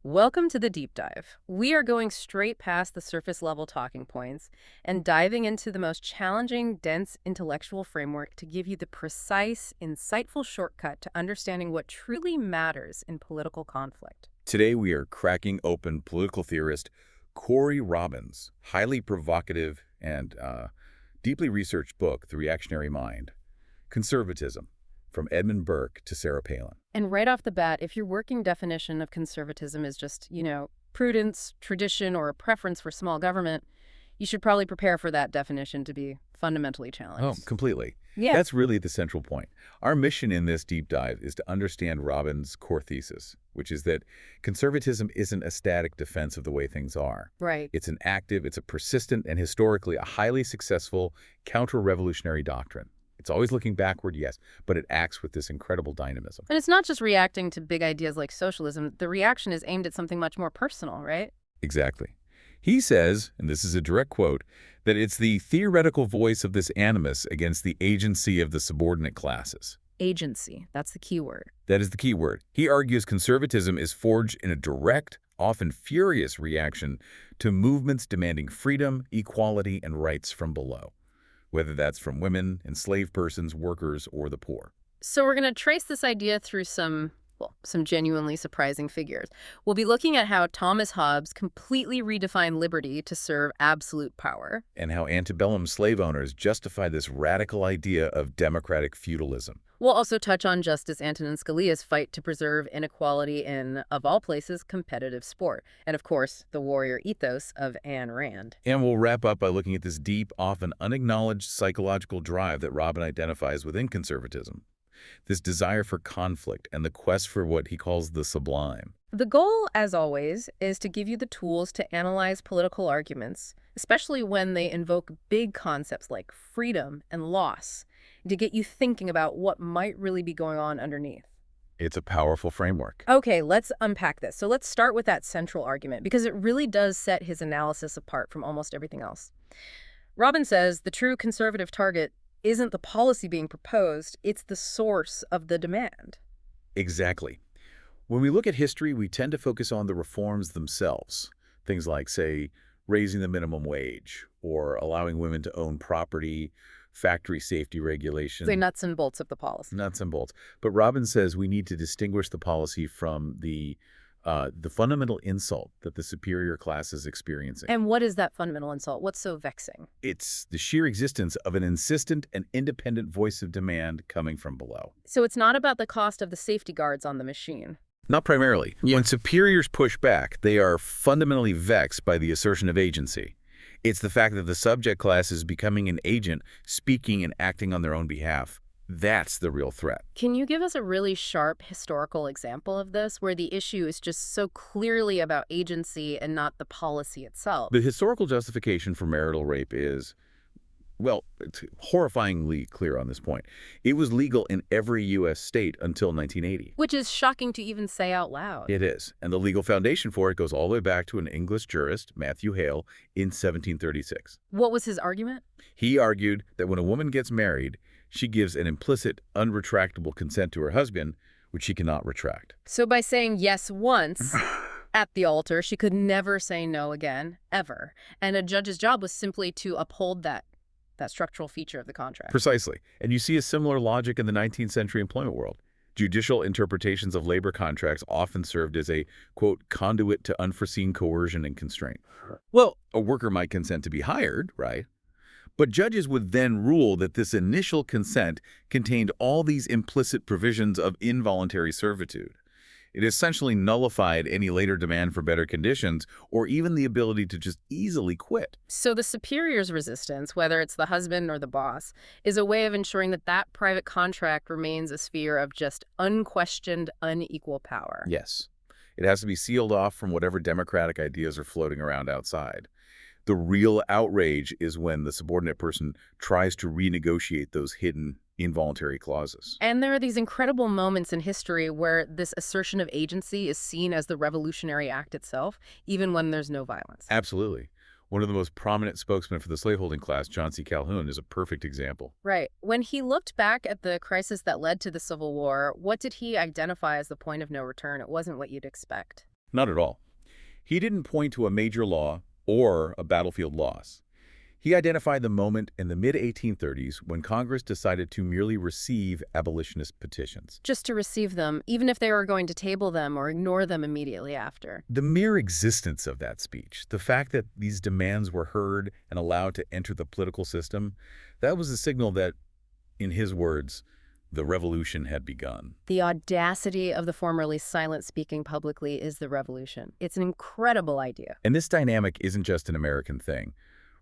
Welcome to the deep dive. We are going straight past the surface level talking points and diving into the most challenging, dense intellectual framework to give you the precise, insightful shortcut to understanding what truly matters in political conflict. Today we are cracking open political theorist Corey Robin's highly provocative and deeply researched book, The Reactionary Mind, Conservatism, from Edmund Burke to Sarah Palin. And right off the bat, if your working definition of conservatism is just, prudence, tradition, or a preference for small government, you should probably prepare for that definition to be fundamentally challenged. Oh, completely. Yeah. That's really the central point. Our mission in this deep dive is to understand Robin's core thesis, which is that conservatism isn't a static defense of the way things are. Right. It's an active, it's a persistent, and historically a highly successful counter-revolutionary doctrine. It's always looking backward, yes, but it acts with this incredible dynamism. And it's not just reacting to big ideas like socialism. The reaction is aimed at something much more personal, right? Exactly. He says, and this is a direct quote, that it's the theoretical voice of this animus against the agency of the subordinate classes. Agency. That's the key word. That is the key word. He argues conservatism is forged in a direct, often furious reaction to movements demanding freedom, equality, and rights from below, whether that's from women, enslaved persons, workers, or the poor. So we're going to trace this idea through some genuinely surprising figures. We'll be looking at how Thomas Hobbes completely redefined liberty to serve absolute power. And how antebellum slave owners justify this radical idea of democratic feudalism. We'll also touch on Justice Antonin Scalia's fight to preserve inequality in, of all places, competitive sport. And of course, the warrior ethos of Ayn Rand. And we'll wrap up by looking at this deep, often unacknowledged psychological drive that Robin identifies within conservatism. This desire for conflict and the quest for what he calls the sublime. The goal, as always, is to give you the tools to analyze political arguments, especially when they invoke big concepts like freedom and loss, to get you thinking about what might really be going on underneath. It's a powerful framework. Okay, let's unpack this. So let's start with that central argument, because it really does set his analysis apart from almost everything else. Robin says the true conservative target isn't the policy being proposed, it's the source of the demand. Exactly. When we look at history, we tend to focus on the reforms themselves. Things like, say, raising the minimum wage or allowing women to own property, factory safety regulation. The nuts and bolts of the policy. Nuts and bolts. But Robin says we need to distinguish the policy from the fundamental insult that the superior class is experiencing. And what is that fundamental insult? What's so vexing? It's the sheer existence of an insistent and independent voice of demand coming from below. So it's not about the cost of the safety guards on the machine. Not primarily. When superiors push back, they are fundamentally vexed by the assertion of agency. It's the fact that the subject class is becoming an agent, speaking and acting on their own behalf. That's the real threat. Can you give us a really sharp historical example of this, where the issue is just so clearly about agency and not the policy itself? The historical justification for marital rape is, well, it's horrifyingly clear on this point. It was legal in every U.S. state until 1980. Which is shocking to even say out loud. It is. And the legal foundation for it goes all the way back to an English jurist, Matthew Hale, in 1736. What was his argument? He argued that when a woman gets married, she gives an implicit, unretractable consent to her husband, which she cannot retract. So by saying yes once at the altar, she could never say no again, ever. And a judge's job was simply to uphold that structural feature of the contract. Precisely. And you see a similar logic in the 19th century employment world. Judicial interpretations of labor contracts often served as a, quote, conduit to unforeseen coercion and constraint. Well, a worker might consent to be hired, right? But judges would then rule that this initial consent contained all these implicit provisions of involuntary servitude. It essentially nullified any later demand for better conditions or even the ability to just easily quit. So the superior's resistance, whether it's the husband or the boss, is a way of ensuring that that private contract remains a sphere of just unquestioned, unequal power. Yes. It has to be sealed off from whatever democratic ideas are floating around outside. The real outrage is when the subordinate person tries to renegotiate those hidden involuntary clauses. And there are these incredible moments in history where this assertion of agency is seen as the revolutionary act itself, even when there's no violence. Absolutely. One of the most prominent spokesmen for the slaveholding class, John C. Calhoun, is a perfect example. Right. When he looked back at the crisis that led to the Civil War, what did he identify as the point of no return? It wasn't what you'd expect. Not at all. He didn't point to a major law or a battlefield loss. He identified the moment in the mid-1830s when Congress decided to merely receive abolitionist petitions. Just to receive them, even if they were going to table them or ignore them immediately after. The mere existence of that speech, the fact that these demands were heard and allowed to enter the political system, that was a signal that, in his words, the revolution had begun. The audacity of the formerly silent speaking publicly is the revolution. It's an incredible idea. And this dynamic isn't just an American thing.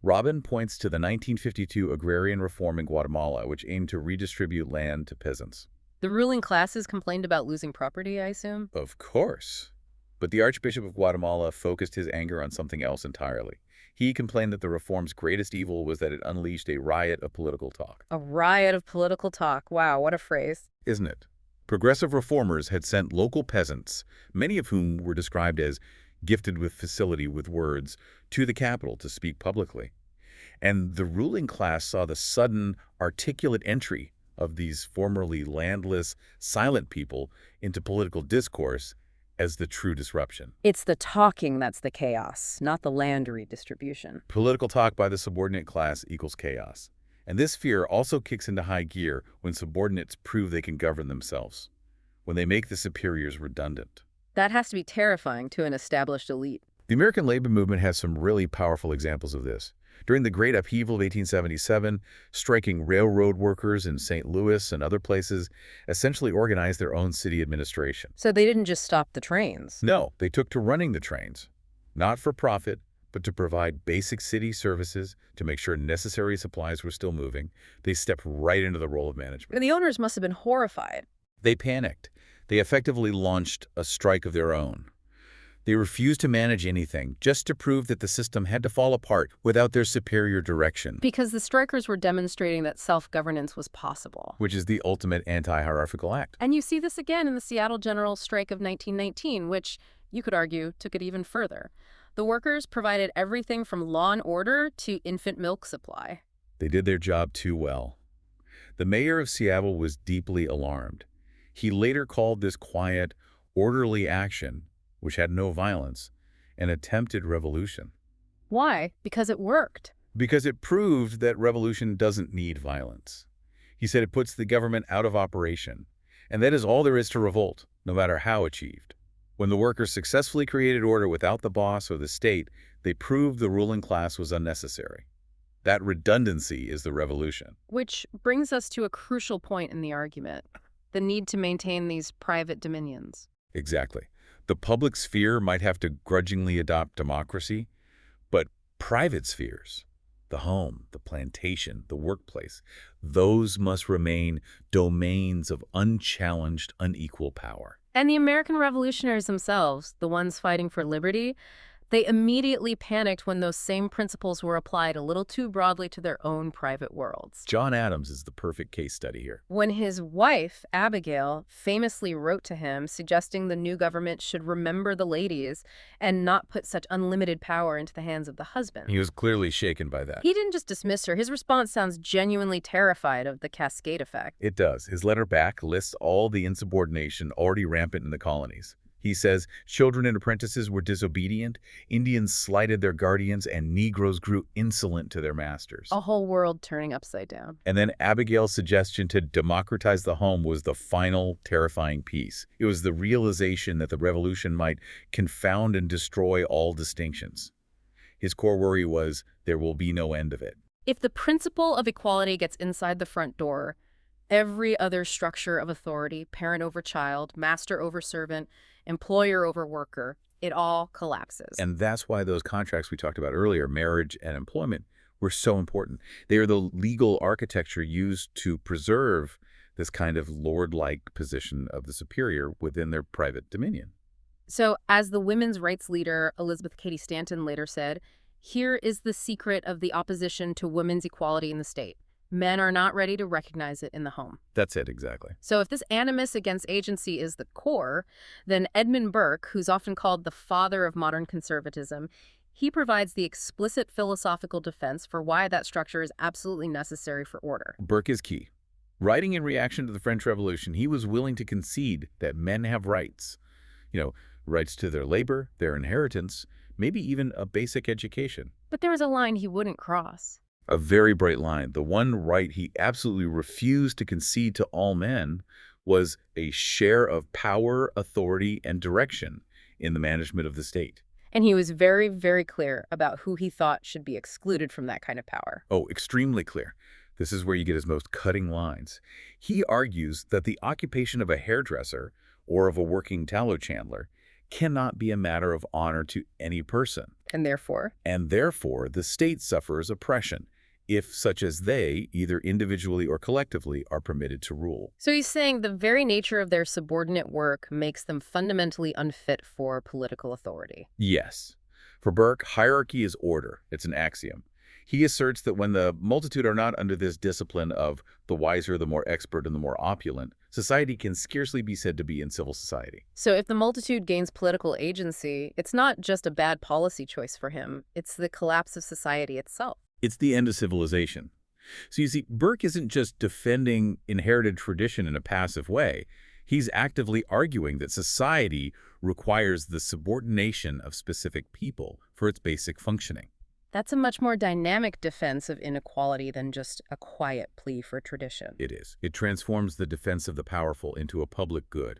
Robin points to the 1952 agrarian reform in Guatemala, which aimed to redistribute land to peasants. The ruling classes complained about losing property, I assume? Of course. But the Archbishop of Guatemala focused his anger on something else entirely. He complained that the reform's greatest evil was that it unleashed a riot of political talk. A riot of political talk. Wow, what a phrase. Isn't it? Progressive reformers had sent local peasants, many of whom were described as gifted with facility with words, to the capital to speak publicly. And the ruling class saw the sudden, articulate entry of these formerly landless, silent people into political discourse as the true disruption. It's the talking that's the chaos, not the land redistribution. Political talk by the subordinate class equals chaos. And this fear also kicks into high gear when subordinates prove they can govern themselves, when they make the superiors redundant. That has to be terrifying to an established elite. The American labor movement has some really powerful examples of this. During the Great Upheaval of 1877, striking railroad workers in St. Louis and other places essentially organized their own city administration. So they didn't just stop the trains. No, they took to running the trains, not for profit, but to provide basic city services, to make sure necessary supplies were still moving. They stepped right into the role of management. And the owners must have been horrified. They panicked. They effectively launched a strike of their own. They refused to manage anything, just to prove that the system had to fall apart without their superior direction. Because the strikers were demonstrating that self-governance was possible. Which is the ultimate anti-hierarchical act. And you see this again in the Seattle General Strike of 1919, which, you could argue, took it even further. The workers provided everything from law and order to infant milk supply. They did their job too well. The mayor of Seattle was deeply alarmed. He later called this quiet, orderly action, which had no violence, an attempted revolution. Why? Because it worked. Because it proved that revolution doesn't need violence. He said it puts the government out of operation, and that is all there is to revolt, no matter how achieved. When the workers successfully created order without the boss or the state, they proved the ruling class was unnecessary. That redundancy is the revolution. Which brings us to a crucial point in the argument, the need to maintain these private dominions. Exactly. The public sphere might have to grudgingly adopt democracy, but private spheres, the home, the plantation, the workplace, those must remain domains of unchallenged, unequal power. And the American revolutionaries themselves, the ones fighting for liberty, they immediately panicked when those same principles were applied a little too broadly to their own private worlds. John Adams is the perfect case study here. When his wife, Abigail, famously wrote to him suggesting the new government should remember the ladies and not put such unlimited power into the hands of the husband. He was clearly shaken by that. He didn't just dismiss her. His response sounds genuinely terrified of the cascade effect. It does. His letter back lists all the insubordination already rampant in the colonies. He says children and apprentices were disobedient, Indians slighted their guardians, and Negroes grew insolent to their masters. A whole world turning upside down. And then Abigail's suggestion to democratize the home was the final terrifying piece. It was the realization that the revolution might confound and destroy all distinctions. His core worry was there will be no end of it. If the principle of equality gets inside the front door, every other structure of authority, parent over child, master over servant, employer over worker, it all collapses. And that's why those contracts we talked about earlier, marriage and employment, were so important. They are the legal architecture used to preserve this kind of lord-like position of the superior within their private dominion. So, as the women's rights leader Elizabeth Cady Stanton later said, here is the secret of the opposition to women's equality in the state. Men are not ready to recognize it in the home. That's it, exactly. So if this animus against agency is the core, then Edmund Burke, who's often called the father of modern conservatism, he provides the explicit philosophical defense for why that structure is absolutely necessary for order. Burke is key. Writing in reaction to the French Revolution, he was willing to concede that men have rights. rights to their labor, their inheritance, maybe even a basic education. But there was a line he wouldn't cross. A very bright line. The one right he absolutely refused to concede to all men was a share of power, authority, and direction in the management of the state. And he was very, very clear about who he thought should be excluded from that kind of power. Oh, extremely clear. This is where you get his most cutting lines. He argues that the occupation of a hairdresser or of a working tallow chandler cannot be a matter of honor to any person. And therefore, The state suffers oppression, if such as they, either individually or collectively, are permitted to rule. so he's saying the very nature of their subordinate work makes them fundamentally unfit for political authority. Yes. For Burke, hierarchy is order. It's an axiom. He asserts that when the multitude are not under this discipline of the wiser, the more expert, and the more opulent, society can scarcely be said to be in civil society. So if the multitude gains political agency, it's not just a bad policy choice for him, it's the collapse of society itself. It's the end of civilization. So you see, Burke isn't just defending inherited tradition in a passive way. He's actively arguing that society requires the subordination of specific people for its basic functioning. That's a much more dynamic defense of inequality than just a quiet plea for tradition. It is. It transforms the defense of the powerful into a public good.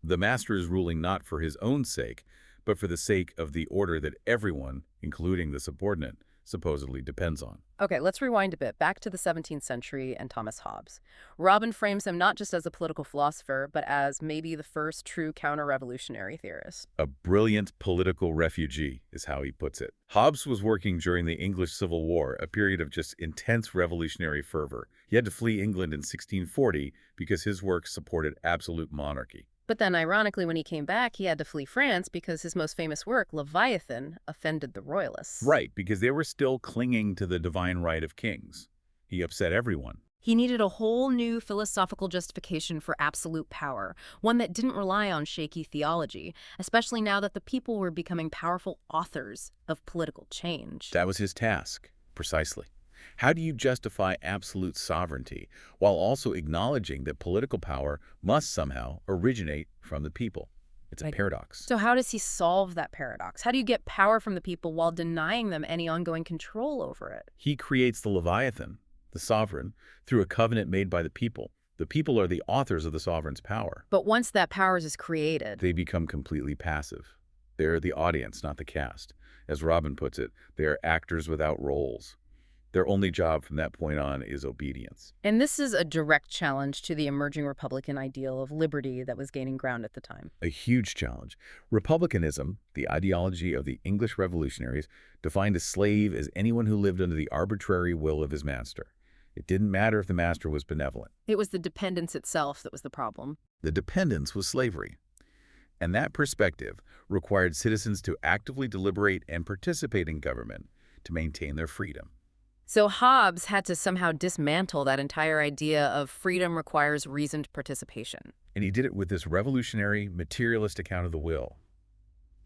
The master is ruling not for his own sake, but for the sake of the order that everyone, including the subordinate, supposedly depends on. Okay, let's rewind a bit, back to the 17th century and Thomas Hobbes. Robin frames him not just as a political philosopher, but as maybe the first true counter-revolutionary theorist. A brilliant political refugee is how he puts it. Hobbes was working during the English Civil War, a period of just intense revolutionary fervor. He had to flee England in 1640 because his work supported absolute monarchy. But then, ironically, when he came back, he had to flee France because his most famous work, Leviathan, offended the royalists. Right, because they were still clinging to the divine right of kings. He upset everyone. He needed a whole new philosophical justification for absolute power, one that didn't rely on shaky theology, especially now that the people were becoming powerful authors of political change. That was his task, precisely. How do you justify absolute sovereignty while also acknowledging that political power must somehow originate from the people? It's a paradox. So how does he solve that paradox? How do you get power from the people while denying them any ongoing control over it? He creates the Leviathan, the sovereign, through a covenant made by the people. The people are the authors of the sovereign's power. But once that power is created, They become completely passive. They're the audience, not the cast. As Robin puts it, they are actors without roles. Their only job from that point on is obedience. and this is a direct challenge to the emerging Republican ideal of liberty that was gaining ground at the time. A huge challenge. Republicanism, the ideology of the English revolutionaries, defined a slave as anyone who lived under the arbitrary will of his master. It didn't matter if the master was benevolent. It was the dependence itself that was the problem. The dependence was slavery. And that perspective required citizens to actively deliberate and participate in government to maintain their freedom. So Hobbes had to somehow dismantle that entire idea of freedom requires reasoned participation. And he did it with this revolutionary, materialist account of the will.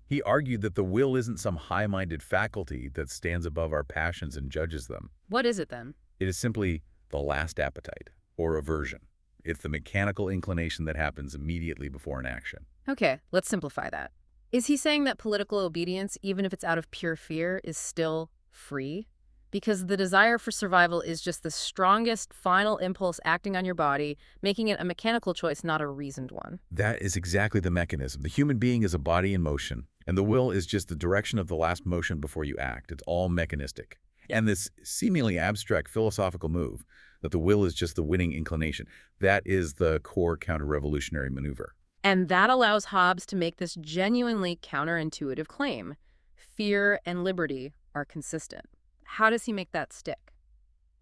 He argued that the will isn't some high-minded faculty that stands above our passions and judges them. What is it then? It is simply the last appetite, or aversion. It's the mechanical inclination that happens immediately before an action. Okay, let's simplify that. Is he saying that political obedience, even if it's out of pure fear, is still free? Because the desire for survival is just the strongest final impulse acting on your body, making it a mechanical choice, not a reasoned one. That is exactly the mechanism. The human being is a body in motion, and the will is just the direction of the last motion before you act. It's all mechanistic. And this seemingly abstract philosophical move, that the will is just the winning inclination, that is the core counter-revolutionary maneuver. And that allows Hobbes to make this genuinely counterintuitive claim. Fear and liberty are consistent. How does he make that stick?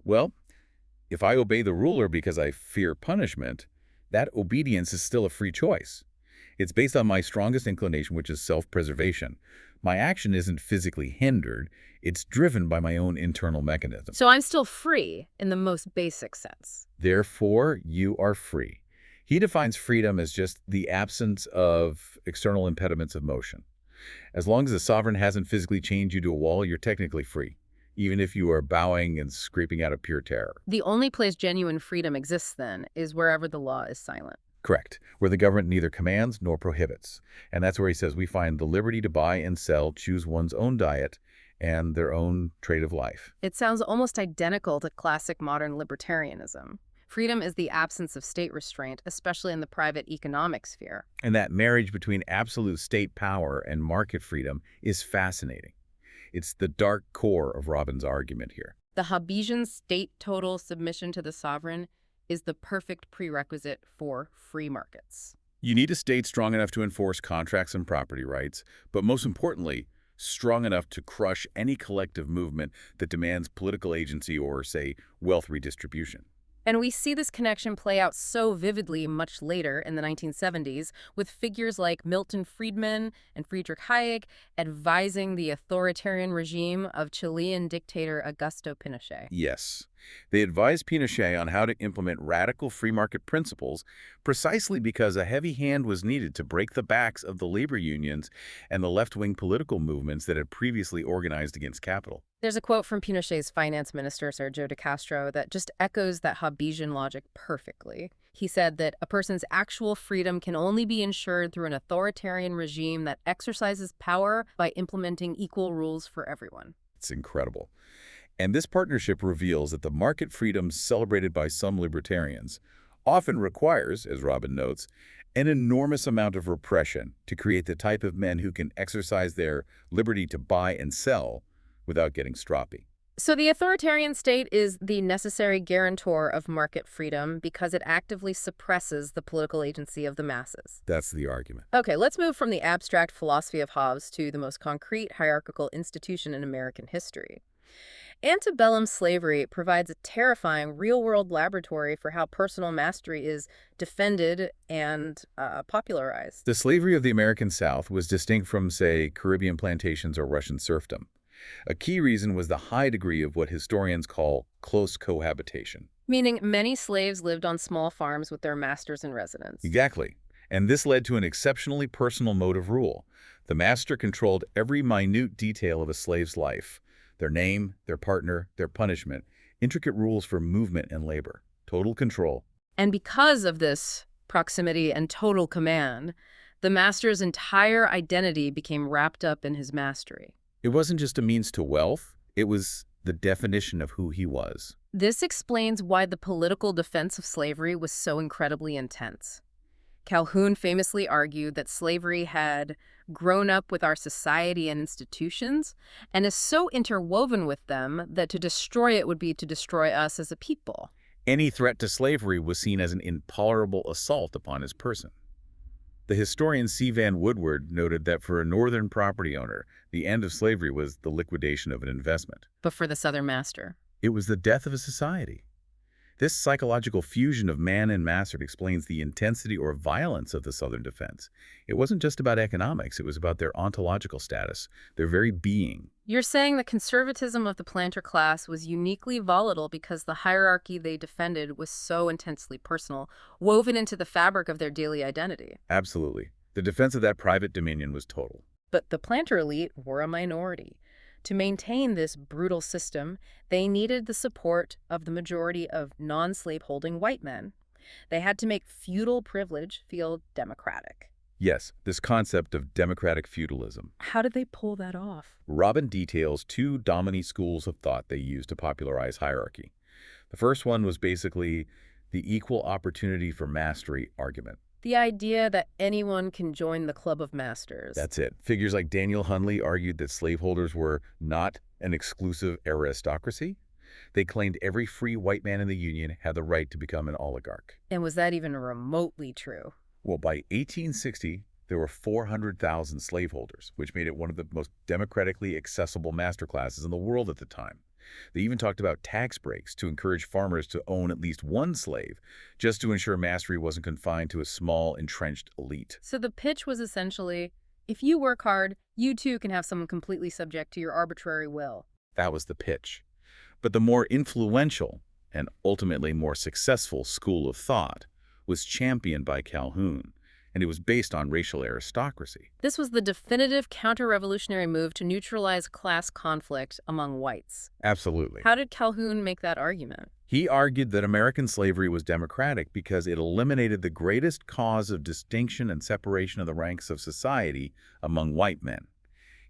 Well, if I obey the ruler because I fear punishment, that obedience is still a free choice. It's based on my strongest inclination, which is self-preservation. My action isn't physically hindered. It's driven by my own internal mechanism. So I'm still free in the most basic sense. Therefore, you are free. He defines freedom as just the absence of external impediments of motion. As long as the sovereign hasn't physically chained you to a wall, you're technically free, even if you are bowing and scraping out of pure terror. The only place genuine freedom exists, then, is wherever the law is silent. Correct, where the government neither commands nor prohibits. And that's where he says we find the liberty to buy and sell, choose one's own diet, and their own trade of life. It sounds almost identical to classic modern libertarianism. Freedom is the absence of state restraint, especially in the private economic sphere. And that marriage between absolute state power and market freedom is fascinating. It's the dark core of Robin's argument here. The Hobbesian state total submission to the sovereign is the perfect prerequisite for free markets. You need a state strong enough to enforce contracts and property rights, but most importantly, strong enough to crush any collective movement that demands political agency or, say, wealth redistribution. And we see this connection play out so vividly much later in the 1970s with figures like Milton Friedman and Friedrich Hayek advising the authoritarian regime of Chilean dictator Augusto Pinochet. Yes. They advised Pinochet on how to implement radical free market principles precisely because a heavy hand was needed to break the backs of the labor unions and the left-wing political movements that had previously organized against capital. There's a quote from Pinochet's finance minister, Sergio de Castro, that just echoes that Hobbesian logic perfectly. He said that a person's actual freedom can only be ensured through an authoritarian regime that exercises power by implementing equal rules for everyone. It's incredible. And this partnership reveals that the market freedoms celebrated by some libertarians often requires, as Robin notes, an enormous amount of repression to create the type of men who can exercise their liberty to buy and sell without getting stroppy. So the authoritarian state is the necessary guarantor of market freedom because it actively suppresses the political agency of the masses. That's the argument. Okay, let's move from the abstract philosophy of Hobbes to the most concrete hierarchical institution in American history. Antebellum slavery provides a terrifying real-world laboratory for how personal mastery is defended and popularized. The slavery of the American South was distinct from, say, Caribbean plantations or Russian serfdom. A key reason was the high degree of what historians call close cohabitation. Meaning many slaves lived on small farms with their masters in residence. Exactly. And this led to an exceptionally personal mode of rule. The master controlled every minute detail of a slave's life. Their name, their partner, their punishment, intricate rules for movement and labor. Total control. And because of this proximity and total command, the master's entire identity became wrapped up in his mastery. It wasn't just a means to wealth, it was the definition of who he was. This explains why the political defense of slavery was so incredibly intense. Calhoun famously argued that slavery had grown up with our society and institutions and is so interwoven with them that to destroy it would be to destroy us as a people. Any threat to slavery was seen as an intolerable assault upon his person. The historian C. Van Woodward noted that for a northern property owner, the end of slavery was the liquidation of an investment. But for the Southern master, it was the death of a society. This psychological fusion of man and master explains the intensity or violence of the Southern defense. It wasn't just about economics, it was about their ontological status, their very being. You're saying the conservatism of the planter class was uniquely volatile because the hierarchy they defended was so intensely personal, woven into the fabric of their daily identity. Absolutely. The defense of that private dominion was total. But the planter elite were a minority. To maintain this brutal system, they needed the support of the majority of non-slaveholding white men. They had to make feudal privilege feel democratic. Yes, this concept of democratic feudalism. How did they pull that off? Robin details two dominant schools of thought they used to popularize hierarchy. The first one was basically the equal opportunity for mastery argument. The idea that anyone can join the club of masters. That's it. Figures like Daniel Hunley argued that slaveholders were not an exclusive aristocracy. They claimed every free white man in the Union had the right to become an oligarch. And was that even remotely true? Well, by 1860, there were 400,000 slaveholders, which made it one of the most democratically accessible master classes in the world at the time. They even talked about tax breaks to encourage farmers to own at least one slave, just to ensure mastery wasn't confined to a small, entrenched elite. So the pitch was essentially, if you work hard, you too can have someone completely subject to your arbitrary will. That was the pitch. But the more influential, and ultimately more successful school of thought, was championed by Calhoun, and it was based on racial aristocracy. This was the definitive counter-revolutionary move to neutralize class conflict among whites. Absolutely. How did Calhoun make that argument? He argued that American slavery was democratic because it eliminated the greatest cause of distinction and separation of the ranks of society among white men.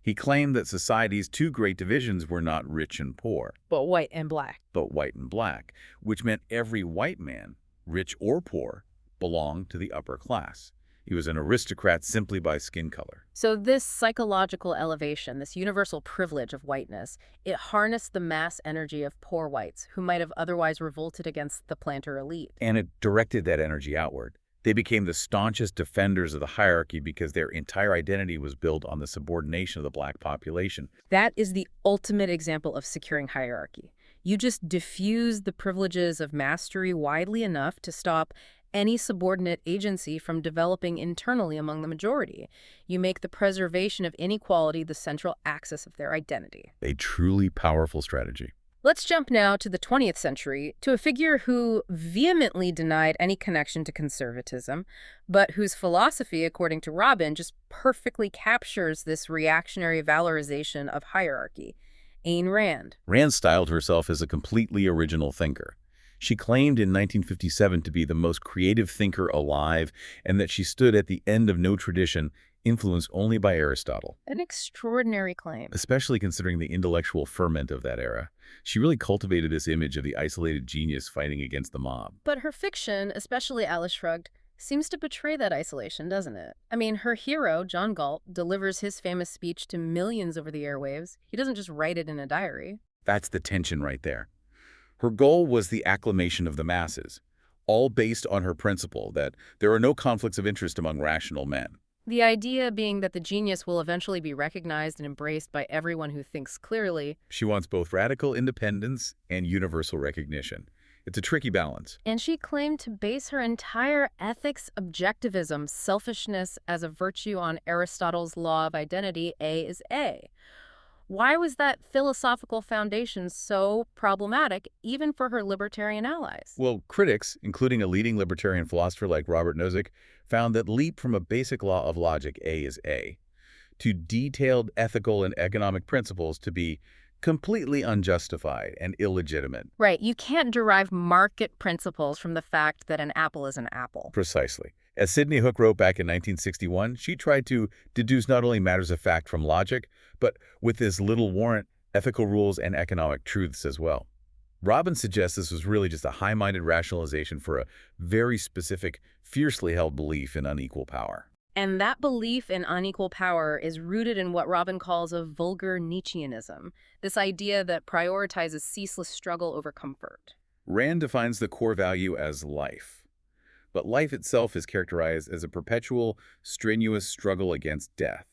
He claimed that society's two great divisions were not rich and poor, But white and black. but white and black, which meant every white man, rich or poor, belonged to the upper class. He was an aristocrat simply by skin color. So this psychological elevation, this universal privilege of whiteness, it harnessed the mass energy of poor whites who might have otherwise revolted against the planter elite. And it directed that energy outward. They became the staunchest defenders of the hierarchy because their entire identity was built on the subordination of the black population. That is the ultimate example of securing hierarchy. You just diffuse the privileges of mastery widely enough to stop any subordinate agency from developing internally among the majority. You make the preservation of inequality the central axis of their identity. A truly powerful strategy. Let's jump now to the 20th century, to a figure who vehemently denied any connection to conservatism, but whose philosophy, according to Robin, just perfectly captures this reactionary valorization of hierarchy. Ayn Rand. Rand styled herself as a completely original thinker. She claimed in 1957 to be the most creative thinker alive and that she stood at the end of no tradition, influenced only by Aristotle. An extraordinary claim. Especially considering the intellectual ferment of that era. She really cultivated this image of the isolated genius fighting against the mob. But her fiction, especially Atlas Shrugged, seems to betray that isolation, doesn't it? I mean, her hero, John Galt, delivers his famous speech to millions over the airwaves. He doesn't just write it in a diary. That's the tension right there. Her goal was the acclamation of the masses, all based on her principle that there are no conflicts of interest among rational men. The idea being that the genius will eventually be recognized and embraced by everyone who thinks clearly. She wants both radical independence and universal recognition. It's a tricky balance. And she claimed to base her entire ethics objectivism, selfishness as a virtue on Aristotle's law of identity, A is A. Why was that philosophical foundation so problematic, even for her libertarian allies? Well, critics, including a leading libertarian philosopher like Robert Nozick, found that leap from a basic law of logic, A is A, to detailed ethical and economic principles to be completely unjustified and illegitimate. Right. You can't derive market principles from the fact that an apple is an apple. Precisely. As Sidney Hook wrote back in 1961, she tried to deduce not only matters of fact from logic, but with this little warrant, ethical rules and economic truths as well. Robin suggests this was really just a high-minded rationalization for a very specific, fiercely held belief in unequal power. And that belief in unequal power is rooted in what Robin calls a vulgar Nietzscheanism, this idea that prioritizes ceaseless struggle over comfort. Rand defines the core value as life. But life itself is characterized as a perpetual, strenuous struggle against death.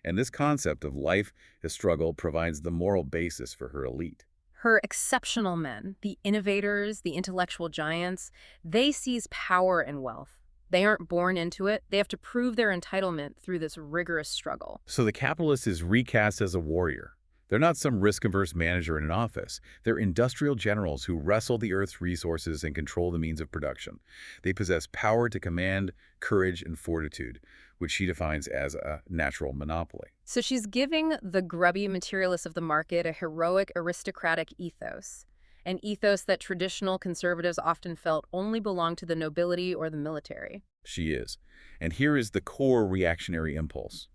And this concept of life as struggle provides the moral basis for her elite. Her exceptional men, the innovators, the intellectual giants, they seize power and wealth. They aren't born into it. They have to prove their entitlement through this rigorous struggle. So the capitalist is recast as a warrior. They're not some risk-averse manager in an office. They're industrial generals who wrestle the Earth's resources and control the means of production. They possess power to command, courage, and fortitude, which she defines as a natural monopoly. So she's giving the grubby materialists of the market a heroic aristocratic ethos, an ethos that traditional conservatives often felt only belonged to the nobility or the military. She is. And here is the core reactionary impulse.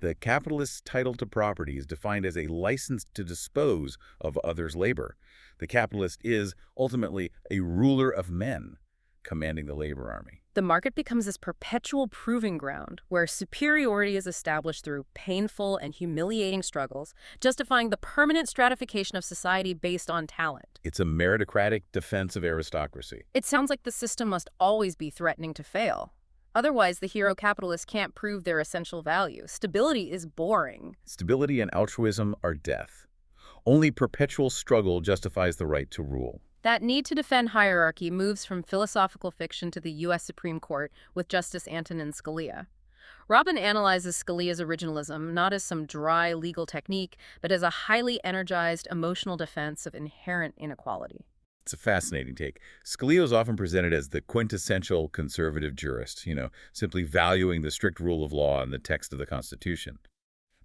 The capitalist's title to property is defined as a license to dispose of others' labor. The capitalist is, ultimately, a ruler of men, commanding the labor army. The market becomes this perpetual proving ground where superiority is established through painful and humiliating struggles, justifying the permanent stratification of society based on talent. It's a meritocratic defense of aristocracy. It sounds like the system must always be threatening to fail. Otherwise, the hero capitalists can't prove their essential value. Stability is boring. Stability and altruism are death. Only perpetual struggle justifies the right to rule. That need to defend hierarchy moves from philosophical fiction to the U.S. Supreme Court with Justice Antonin Scalia. Robin analyzes Scalia's originalism not as some dry legal technique, but as a highly energized emotional defense of inherent inequality. It's a fascinating take. Scalia is often presented as the quintessential conservative jurist, simply valuing the strict rule of law and the text of the Constitution.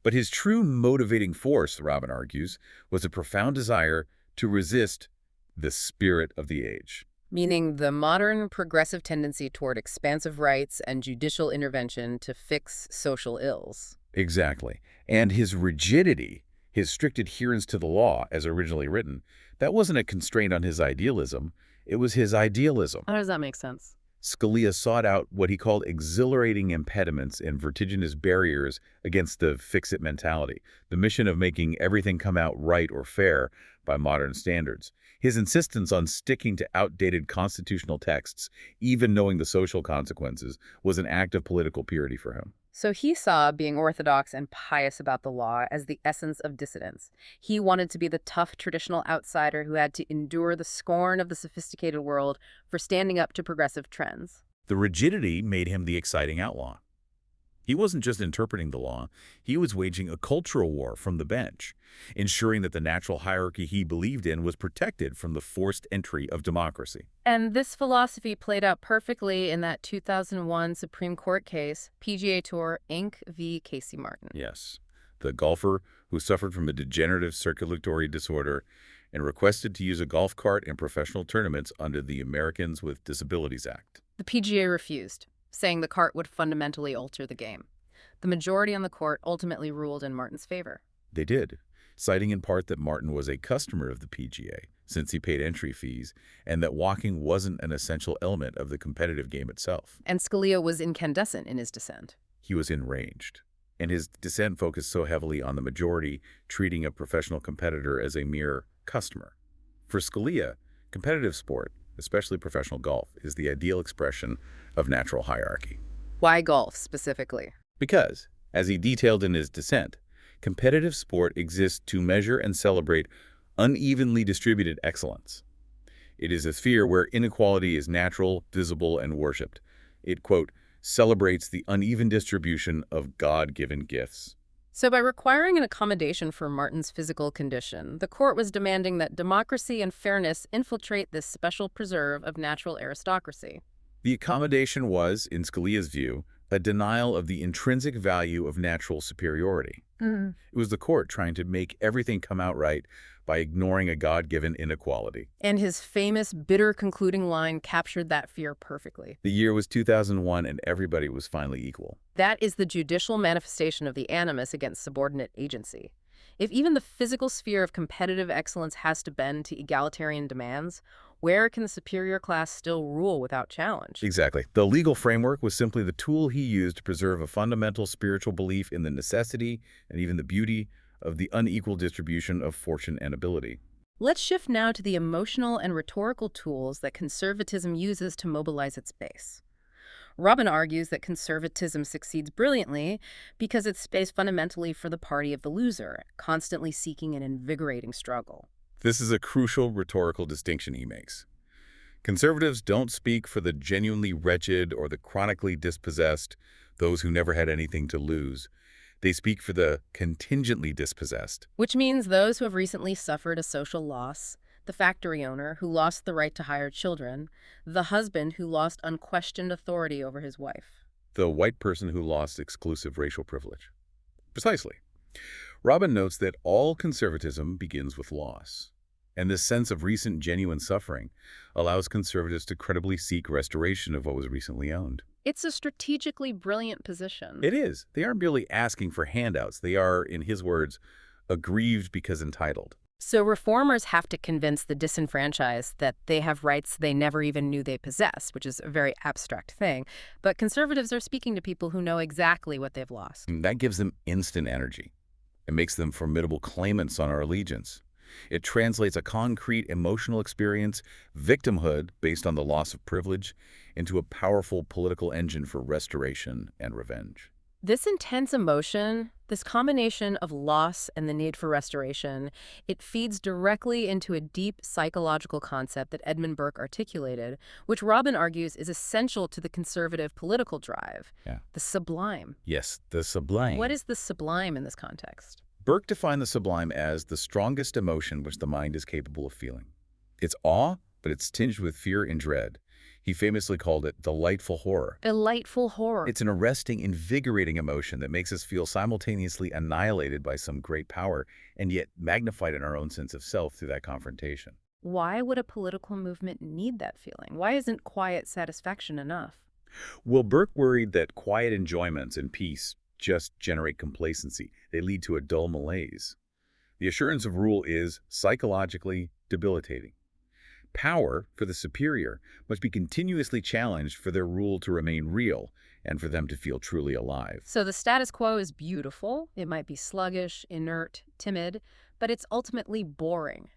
But his true motivating force, Robin argues, was a profound desire to resist the spirit of the age. Meaning the modern progressive tendency toward expansive rights and judicial intervention to fix social ills. Exactly. And his rigidity, his strict adherence to the law as originally written, that wasn't a constraint on his idealism. It was his idealism. How does that make sense? Scalia sought out what he called exhilarating impediments and vertiginous barriers against the fix-it mentality, the mission of making everything come out right or fair by modern standards. His insistence on sticking to outdated constitutional texts, even knowing the social consequences, was an act of political purity for him. So he saw being orthodox and pious about the law as the essence of dissidence. He wanted to be the tough traditional outsider who had to endure the scorn of the sophisticated world for standing up to progressive trends. The rigidity made him the exciting outlaw. He wasn't just interpreting the law, he was waging a cultural war from the bench, ensuring that the natural hierarchy he believed in was protected from the forced entry of democracy. And this philosophy played out perfectly in that 2001 Supreme Court case, PGA Tour Inc. v. Casey Martin. Yes, the golfer who suffered from a degenerative circulatory disorder and requested to use a golf cart in professional tournaments under the Americans with Disabilities Act. The PGA refused, saying the cart would fundamentally alter the game. The majority on the court ultimately ruled in Martin's favor. They did, citing in part that Martin was a customer of the PGA, since he paid entry fees, and that walking wasn't an essential element of the competitive game itself. And Scalia was incandescent in his dissent. He was enraged, and his dissent focused so heavily on the majority treating a professional competitor as a mere customer. For Scalia, competitive sport, especially professional golf, is the ideal expression of natural hierarchy. Why golf, specifically? Because, as he detailed in his dissent, competitive sport exists to measure and celebrate unevenly distributed excellence. It is a sphere where inequality is natural, visible, and worshipped. It, quote, celebrates the uneven distribution of God-given gifts. So by requiring an accommodation for Martin's physical condition, the court was demanding that democracy and fairness infiltrate this special preserve of natural aristocracy. The accommodation was, in Scalia's view, a denial of the intrinsic value of natural superiority. It was the court trying to make everything come out right by ignoring a God-given inequality. And his famous, bitter concluding line captured that fear perfectly. The year was 2001 and everybody was finally equal. That is the judicial manifestation of the animus against subordinate agency. If even the physical sphere of competitive excellence has to bend to egalitarian demands, where can the superior class still rule without challenge? Exactly. The legal framework was simply the tool he used to preserve a fundamental spiritual belief in the necessity and even the beauty of the unequal distribution of fortune and ability. Let's shift now to the emotional and rhetorical tools that conservatism uses to mobilize its base. Robin argues that conservatism succeeds brilliantly because it pays fundamentally for the party of the loser, constantly seeking an invigorating struggle. This is a crucial rhetorical distinction he makes. Conservatives don't speak for the genuinely wretched or the chronically dispossessed, those who never had anything to lose. They speak for the contingently dispossessed. Which means those who have recently suffered a social loss, the factory owner who lost the right to hire children, the husband who lost unquestioned authority over his wife. The white person who lost exclusive racial privilege. Precisely. Robin notes that all conservatism begins with loss, and this sense of recent genuine suffering allows conservatives to credibly seek restoration of what was recently owned. It's a strategically brilliant position. It is. They aren't merely asking for handouts. They are, in his words, aggrieved because entitled. So reformers have to convince the disenfranchised that they have rights they never even knew they possessed, which is a very abstract thing. But conservatives are speaking to people who know exactly what they've lost. And that gives them instant energy. It makes them formidable claimants on our allegiance. It translates a concrete emotional experience, victimhood based on the loss of privilege, into a powerful political engine for restoration and revenge. This intense emotion, this combination of loss and the need for restoration, it feeds directly into a deep psychological concept that Edmund Burke articulated, which Robin argues is essential to the conservative political drive, the sublime. Yes, the sublime. What is the sublime in this context? Burke defined the sublime as the strongest emotion which the mind is capable of feeling. It's awe, but it's tinged with fear and dread. He famously called it delightful horror. Delightful horror. It's an arresting, invigorating emotion that makes us feel simultaneously annihilated by some great power and yet magnified in our own sense of self through that confrontation. Why would a political movement need that feeling? Why isn't quiet satisfaction enough? Well, Burke worried that quiet enjoyments and peace just generate complacency. They lead to a dull malaise. The assurance of rule is psychologically debilitating. Power, for the superior, must be continuously challenged for their rule to remain real and for them to feel truly alive. So the status quo is beautiful. It might be sluggish, inert, timid, but it's ultimately boring.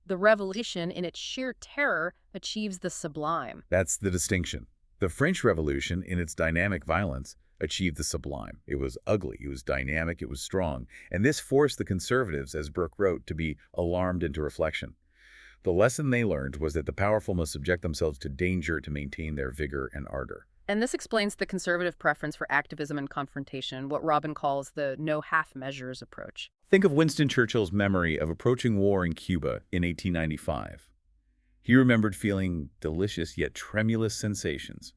The revolution, in its sheer terror, achieves the sublime. That's the distinction. The French Revolution, in its dynamic violence, achieved the sublime. It was ugly, it was dynamic, it was strong, and this forced the conservatives, as Burke wrote, to be alarmed into reflection. The lesson they learned was that the powerful must subject themselves to danger to maintain their vigor and ardor. And this explains the conservative preference for activism and confrontation, what Robin calls the no half measures approach. Think of Winston Churchill's memory of approaching war in Cuba in 1895. He remembered feeling delicious yet tremulous sensations,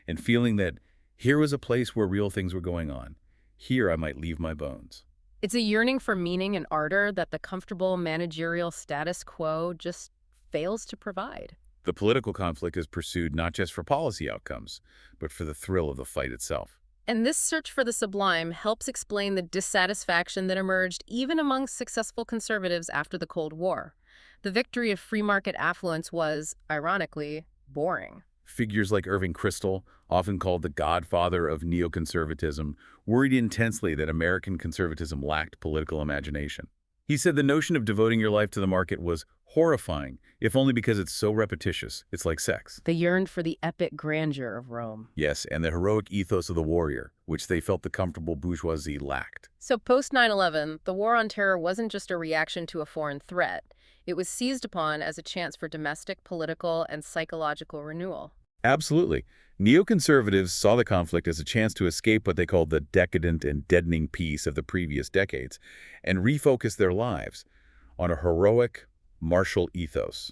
and feeling that here was a place where real things were going on. Here I might leave my bones. It's a yearning for meaning and ardor that the comfortable managerial status quo just fails to provide. The political conflict is pursued not just for policy outcomes, but for the thrill of the fight itself. And this search for the sublime helps explain the dissatisfaction that emerged even among successful conservatives after the Cold War. The victory of free market affluence was, ironically, boring. Figures like Irving Kristol, often called the godfather of neoconservatism, worried intensely that American conservatism lacked political imagination. He said the notion of devoting your life to the market was horrifying, if only because it's so repetitious. It's like sex. They yearned for the epic grandeur of Rome. Yes, and the heroic ethos of the warrior, which they felt the comfortable bourgeoisie lacked. So post 9/11, the war on terror wasn't just a reaction to a foreign threat. It was seized upon as a chance for domestic, political, and psychological renewal. Absolutely. Neoconservatives saw the conflict as a chance to escape what they called the decadent and deadening peace of the previous decades and refocus their lives on a heroic, martial ethos.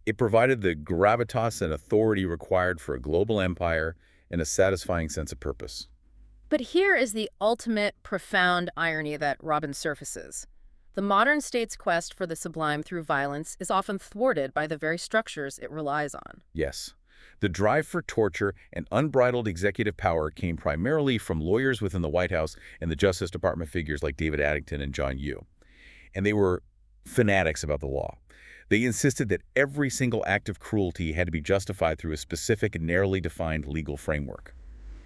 It provided the gravitas and authority required for a global empire and a satisfying sense of purpose. But here is the ultimate profound irony that Robin surfaces. The modern state's quest for the sublime through violence is often thwarted by the very structures it relies on. Yes. The drive for torture and unbridled executive power came primarily from lawyers within the White House and the Justice Department figures like David Addington and John Yoo. And they were fanatics about the law. They insisted that every single act of cruelty had to be justified through a specific and narrowly defined legal framework.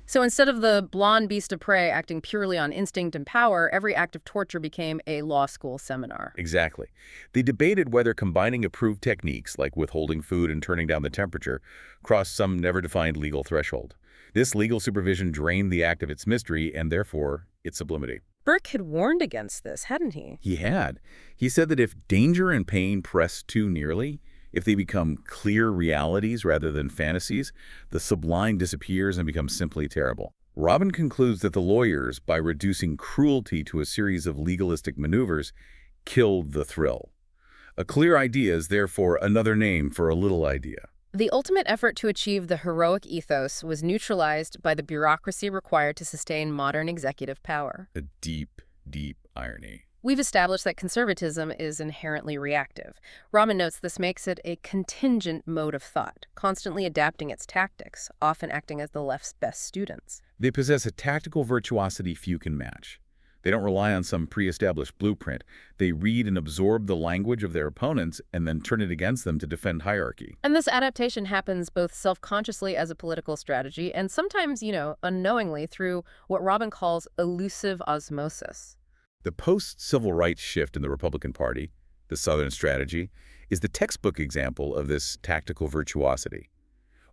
So instead of the blonde beast of prey acting purely on instinct and power, every act of torture became a law school seminar. Exactly. They debated whether combining approved techniques, like withholding food and turning down the temperature, crossed some never-defined legal threshold. This legal supervision drained the act of its mystery and, therefore, its sublimity. Burke had warned against this, hadn't he? He had. He said that if danger and pain press too nearly, if they become clear realities rather than fantasies, the sublime disappears and becomes simply terrible. Robin concludes that the lawyers, by reducing cruelty to a series of legalistic maneuvers, killed the thrill. A clear idea is therefore another name for a little idea. The ultimate effort to achieve the heroic ethos was neutralized by the bureaucracy required to sustain modern executive power. A deep, deep irony. We've established that conservatism is inherently reactive. Rahman notes this makes it a contingent mode of thought, constantly adapting its tactics, often acting as the left's best students. They possess a tactical virtuosity few can match. They don't rely on some pre-established blueprint. They read and absorb the language of their opponents and then turn it against them to defend hierarchy. And this adaptation happens both self-consciously as a political strategy and sometimes, unknowingly through what Robin calls elusive osmosis. The post-civil rights shift in the Republican Party, the Southern strategy, is the textbook example of this tactical virtuosity.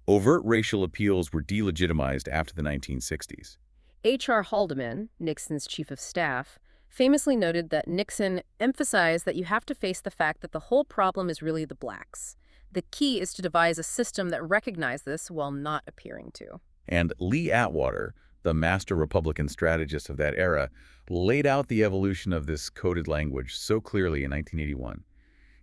Overt racial appeals were delegitimized after the 1960s. H.R. Haldeman, Nixon's chief of staff, famously noted that Nixon emphasized that you have to face the fact that the whole problem is really the blacks. The key is to devise a system that recognizes this while not appearing to. And Lee Atwater, the master Republican strategist of that era, laid out the evolution of this coded language so clearly in 1981.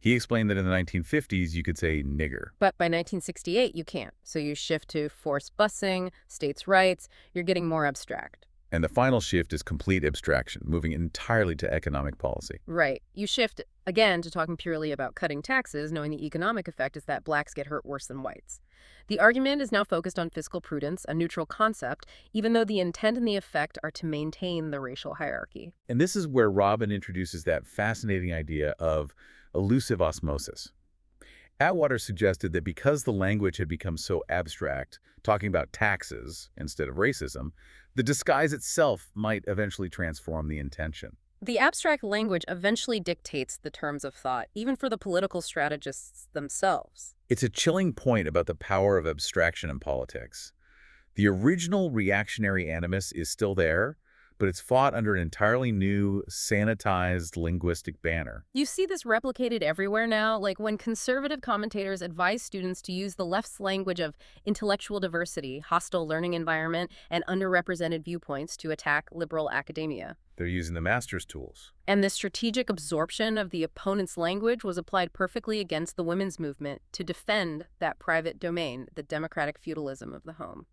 He explained that in the 1950s, you could say nigger. But by 1968, you can't. So you shift to forced busing, states' rights, you're getting more abstract. And the final shift is complete abstraction, moving entirely to economic policy. Right. You shift, again, to talking purely about cutting taxes, knowing the economic effect is that blacks get hurt worse than whites. The argument is now focused on fiscal prudence, a neutral concept, even though the intent and the effect are to maintain the racial hierarchy. And this is where Robin introduces that fascinating idea of elusive osmosis. Atwater suggested that because the language had become so abstract, talking about taxes instead of racism, the disguise itself might eventually transform the intention. The abstract language eventually dictates the terms of thought, even for the political strategists themselves. It's a chilling point about the power of abstraction in politics. The original reactionary animus is still there, but it's fought under an entirely new, sanitized linguistic banner. You see this replicated everywhere now, like when conservative commentators advise students to use the left's language of intellectual diversity, hostile learning environment, and underrepresented viewpoints to attack liberal academia. They're using the master's tools. And the strategic absorption of the opponent's language was applied perfectly against the women's movement to defend that private domain, the democratic feudalism of the home.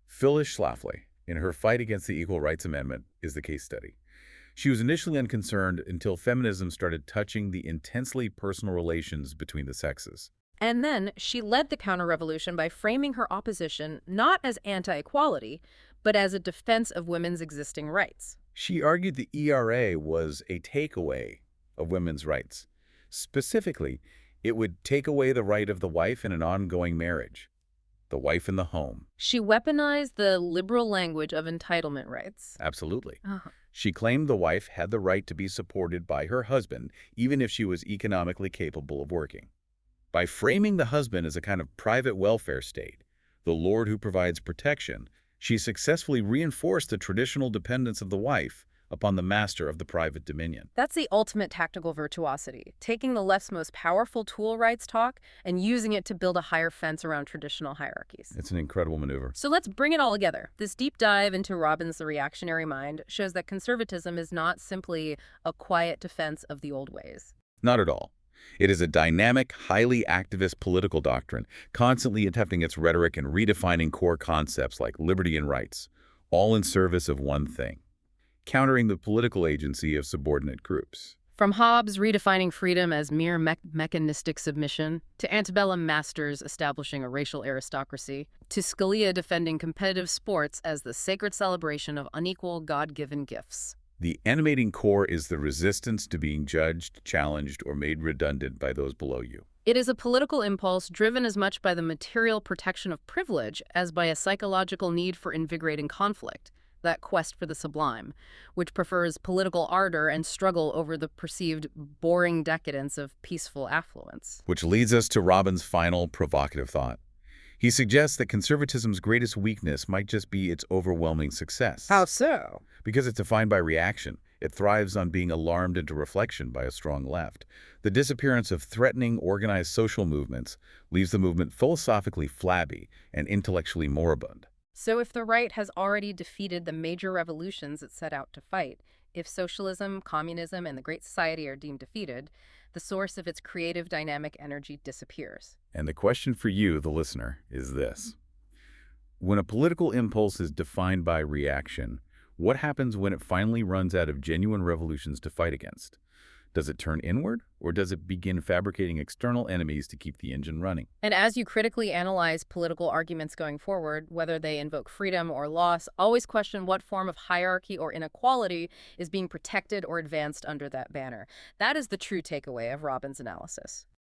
Phyllis Schlafly, in her fight against the Equal Rights Amendment, is the case study. She was initially unconcerned until feminism started touching the intensely personal relations between the sexes. And then she led the counterrevolution by framing her opposition not as anti-equality, but as a defense of women's existing rights. She argued the ERA was a takeaway of women's rights. Specifically, it would take away the right of the wife in an ongoing marriage, the wife in the home. She weaponized the liberal language of entitlement rights. Absolutely. Uh-huh. She claimed the wife had the right to be supported by her husband, even if she was economically capable of working. By framing the husband as a kind of private welfare state, the lord who provides protection, she successfully reinforced the traditional dependence of the wife upon the master of the private dominion. That's the ultimate tactical virtuosity, taking the left's most powerful tool, rights talk, and using it to build a higher fence around traditional hierarchies. It's an incredible maneuver. So let's bring it all together. This deep dive into Robin's The Reactionary Mind shows that conservatism is not simply a quiet defense of the old ways. Not at all. It is a dynamic, highly activist political doctrine, constantly attempting its rhetoric and redefining core concepts like liberty and rights, all in service of one thing: countering the political agency of subordinate groups. From Hobbes redefining freedom as mere mechanistic submission, to antebellum masters establishing a racial aristocracy, to Scalia defending competitive sports as the sacred celebration of unequal God-given gifts. The animating core is the resistance to being judged, challenged, or made redundant by those below you. It is a political impulse driven as much by the material protection of privilege as by a psychological need for invigorating conflict, that quest for the sublime, which prefers political ardor and struggle over the perceived boring decadence of peaceful affluence. Which leads us to Robin's final provocative thought. He suggests that conservatism's greatest weakness might just be its overwhelming success. How so? Because it's defined by reaction. It thrives on being alarmed into reflection by a strong left. The disappearance of threatening, organized social movements leaves the movement philosophically flabby and intellectually moribund. So if the right has already defeated the major revolutions it set out to fight, if socialism, communism, and the Great Society are deemed defeated, the source of its creative dynamic energy disappears. And the question for you, the listener, is this. When a political impulse is defined by reaction, what happens when it finally runs out of genuine revolutions to fight against? Does it turn inward, or does it begin fabricating external enemies to keep the engine running? And as you critically analyze political arguments going forward, whether they invoke freedom or loss, always question what form of hierarchy or inequality is being protected or advanced under that banner. That is the true takeaway of Robin's analysis.